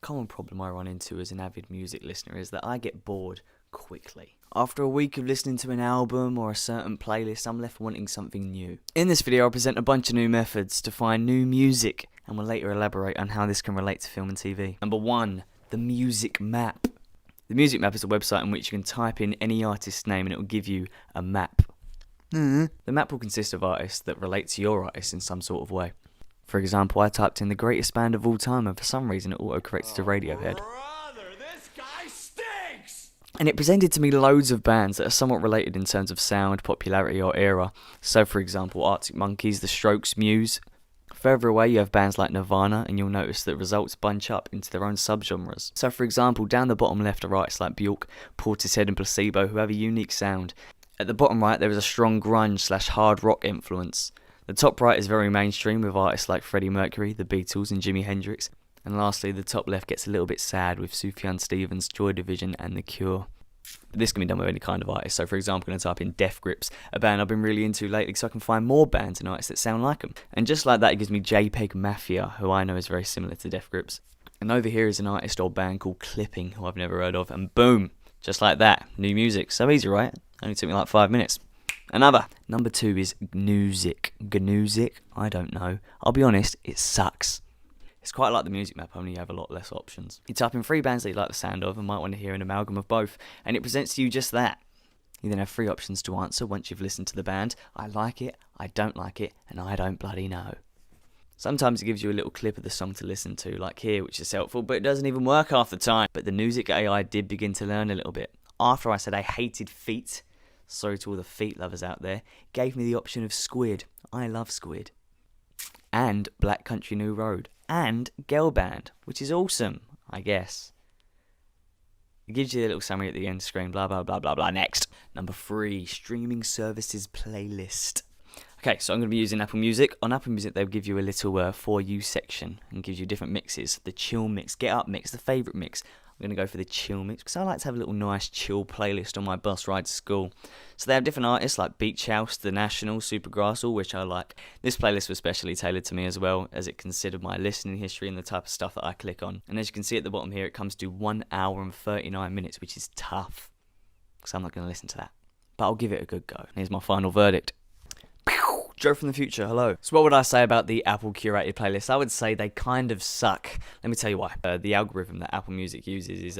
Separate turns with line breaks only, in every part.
common problem I run into as an avid music listener is that I get bored quickly. After a week of listening to an album or a certain playlist, I'm left wanting something new. In this video, I'll present a bunch of new methods to find new music, and will later elaborate on how this can relate to film and TV. Number 1, the Music Map. The Music Map is a website in which you can type in any artist's name and it will give you a map. The map will consist of artists that relate to your artist in some sort of way. For example, I typed in the greatest band of all time and for some reason it auto-corrected to Radiohead.
Brother, this guy stinks!
And it presented to me loads of bands that are somewhat related in terms of sound, popularity or era. So for example, Arctic Monkeys, The Strokes, Muse. Further away you have bands like Nirvana, and you'll notice that results bunch up into their own subgenres. So for example, down the bottom left are artists like Bjork, Portishead and Placebo who have a unique sound. At the bottom right there is a strong grunge/hard rock influence. The top right is very mainstream with artists like Freddie Mercury, The Beatles and Jimi Hendrix. And lastly, the top left gets a little bit sad with Sufjan Stevens, Joy Division and The Cure. But this can be done with any kind of artist. So for example, I'm going to type in Death Grips, a band I've been really into lately, so I can find more bands and artists that sound like them. And just like that, it gives me JPEG Mafia, who I know is very similar to Death Grips. And over here is an artist or band called Clipping, who I've never heard of. And boom, just like that, new music. So easy, right? Only took me like 5 minutes. Another. Number 2 is Musicgnuzik. I don't know. I'll be honest, it sucks. It's quite like the Music Map, only you have a lot less options. You type in 3 bands that you like the sound of and might want to hear an amalgam of both, and it presents to you just that. You then have 3 options to answer once you've listened to the band. I like it, I don't like it, and I don't bloody know. Sometimes it gives you a little clip of the song to listen to, like here, which is helpful, but it doesn't even work half the time. But the Music AI did begin to learn a little bit. After I said I hated feet, sorry to all the feet lovers out there, gave me the option of Squid. I love Squid. And Black Country New Road. And Girl Band, which is awesome, I guess. It gives you a little summary at the end screen, blah, blah, blah, blah, blah. Next. Number 3, streaming services playlist. Okay, so I'm going to be using Apple Music. On Apple Music, they'll give you a little For You section and gives you different mixes. The chill mix, get up mix, the favourite mix. I'm going to go for the chill mix because I like to have a little nice chill playlist on my bus ride to school. So they have different artists like Beach House, The National, Supergrass, all which I like. This playlist was specially tailored to me as well, as it considered my listening history and the type of stuff that I click on. And as you can see at the bottom here, it comes to 1 hour and 39 minutes, which is tough because I'm not going to listen to that. But I'll give it a good go. Here's my final verdict. Joe from the future, hello. So what would I say about the Apple curated playlist? I would say they kind of suck. Let me tell you why. The algorithm that Apple Music uses is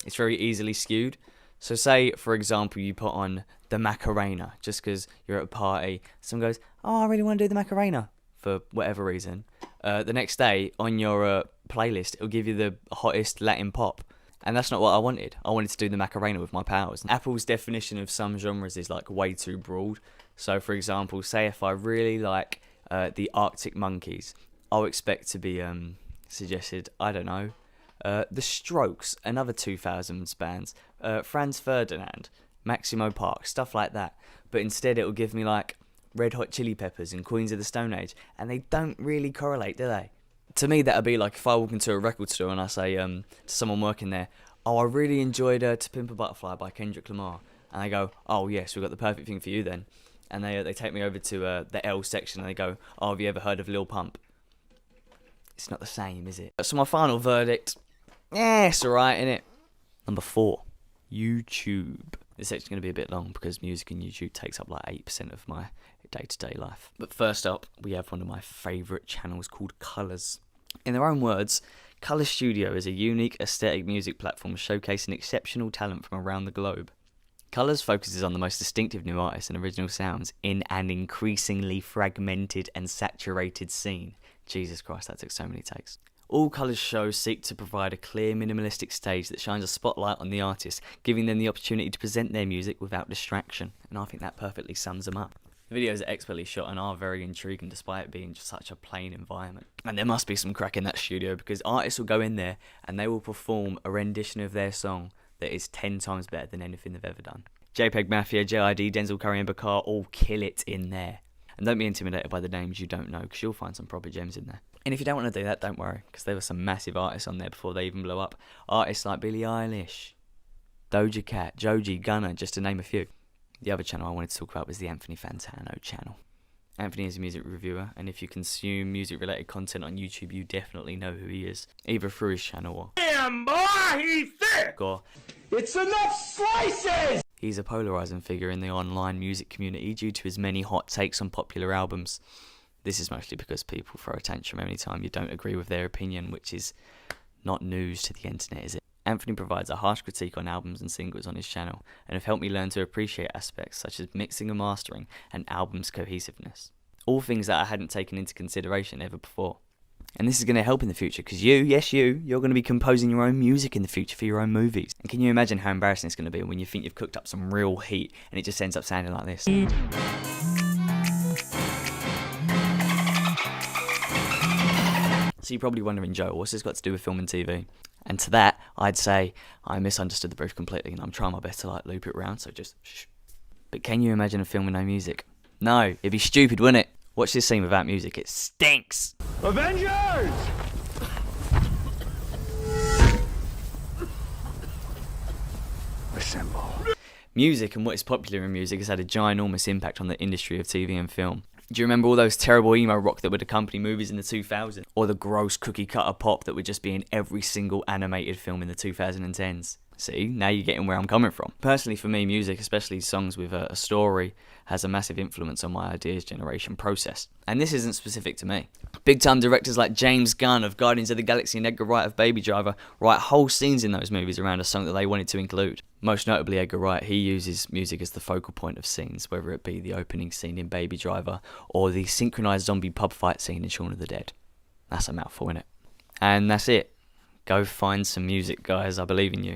it's very easily skewed. So say, for example, you put on the Macarena just because you're at a party. Someone goes, oh, I really want to do the Macarena for whatever reason. The next day on your playlist, it'll give you the hottest Latin pop. And that's not what I wanted. I wanted to do the Macarena with my powers. Apple's definition of some genres is like way too broad. So for example, say if I really like the Arctic Monkeys, I'll expect to be suggested, I don't know, The Strokes, another 2000s bands, Franz Ferdinand, Maximo Park, stuff like that. But instead it'll give me like Red Hot Chili Peppers and Queens of the Stone Age. And they don't really correlate, do they? To me, that'd be like if I walk into a record store and I say to someone working there, oh, I really enjoyed To Pimp a Butterfly by Kendrick Lamar. And they go, oh, yes, we've got the perfect thing for you then. And they take me over to the L section and they go, oh, have you ever heard of Lil Pump? It's not the same, is it? So my final verdict, it's alright, innit? Number 4, YouTube. This section's going to be a bit long because music and YouTube takes up like 8% of my day-to-day life. But first up, we have one of my favourite channels called Colours. In their own words, Colour Studio is a unique aesthetic music platform showcasing exceptional talent from around the globe. Colours focuses on the most distinctive new artists and original sounds in an increasingly fragmented and saturated scene. Jesus Christ, that took so many takes. All Colours shows seek to provide a clear, minimalistic stage that shines a spotlight on the artist, giving them the opportunity to present their music without distraction. And I think that perfectly sums them up. The videos are expertly shot and are very intriguing despite it being just such a plain environment. And there must be some crack in that studio because artists will go in there and they will perform a rendition of their song that is 10 times better than anything they've ever done. JPEG Mafia, JID, Denzel Curry and Bakar all kill it in there. And don't be intimidated by the names you don't know because you'll find some proper gems in there. And if you don't want to do that, don't worry because there were some massive artists on there before they even blew up. Artists like Billie Eilish, Doja Cat, Joji, Gunna, just to name a few. The other channel I wanted to talk about was the Anthony Fantano channel. Anthony is a music reviewer, and if you consume music-related content on YouTube, you definitely know who he is, either through his channel or...
Damn, boy, he's thick!
or
It's enough slices!
he's a polarising figure in the online music community due to his many hot takes on popular albums. This is mostly because people throw a tantrum any time you don't agree with their opinion, which is not news to the internet, is it? Anthony provides a harsh critique on albums and singles on his channel, and have helped me learn to appreciate aspects such as mixing and mastering and albums' cohesiveness. All things that I hadn't taken into consideration ever before. And this is going to help in the future, because you're going to be composing your own music in the future for your own movies. And can you imagine how embarrassing it's going to be when you think you've cooked up some real heat and it just ends up sounding like this? So you're probably wondering, Joe, what's this got to do with film and TV? And to that, I'd say I misunderstood the brief completely, and I'm trying my best to loop it around, so just shh. But can you imagine a film with no music? No, it'd be stupid, wouldn't it? Watch this scene without music, it stinks!
Avengers! Assemble.
Music and what is popular in music has had a ginormous impact on the industry of TV and film. Do you remember all those terrible emo rock that would accompany movies in the 2000s? Or the gross cookie cutter pop that would just be in every single animated film in the 2010s? See, now you're getting where I'm coming from. Personally, for me, music, especially songs with a story, has a massive influence on my ideas generation process. And this isn't specific to me. Big-time directors like James Gunn of Guardians of the Galaxy and Edgar Wright of Baby Driver write whole scenes in those movies around a song that they wanted to include. Most notably Edgar Wright, he uses music as the focal point of scenes, whether it be the opening scene in Baby Driver or the synchronised zombie pub fight scene in Shaun of the Dead. That's a mouthful, innit? And that's it. Go find some music, guys. I believe in you.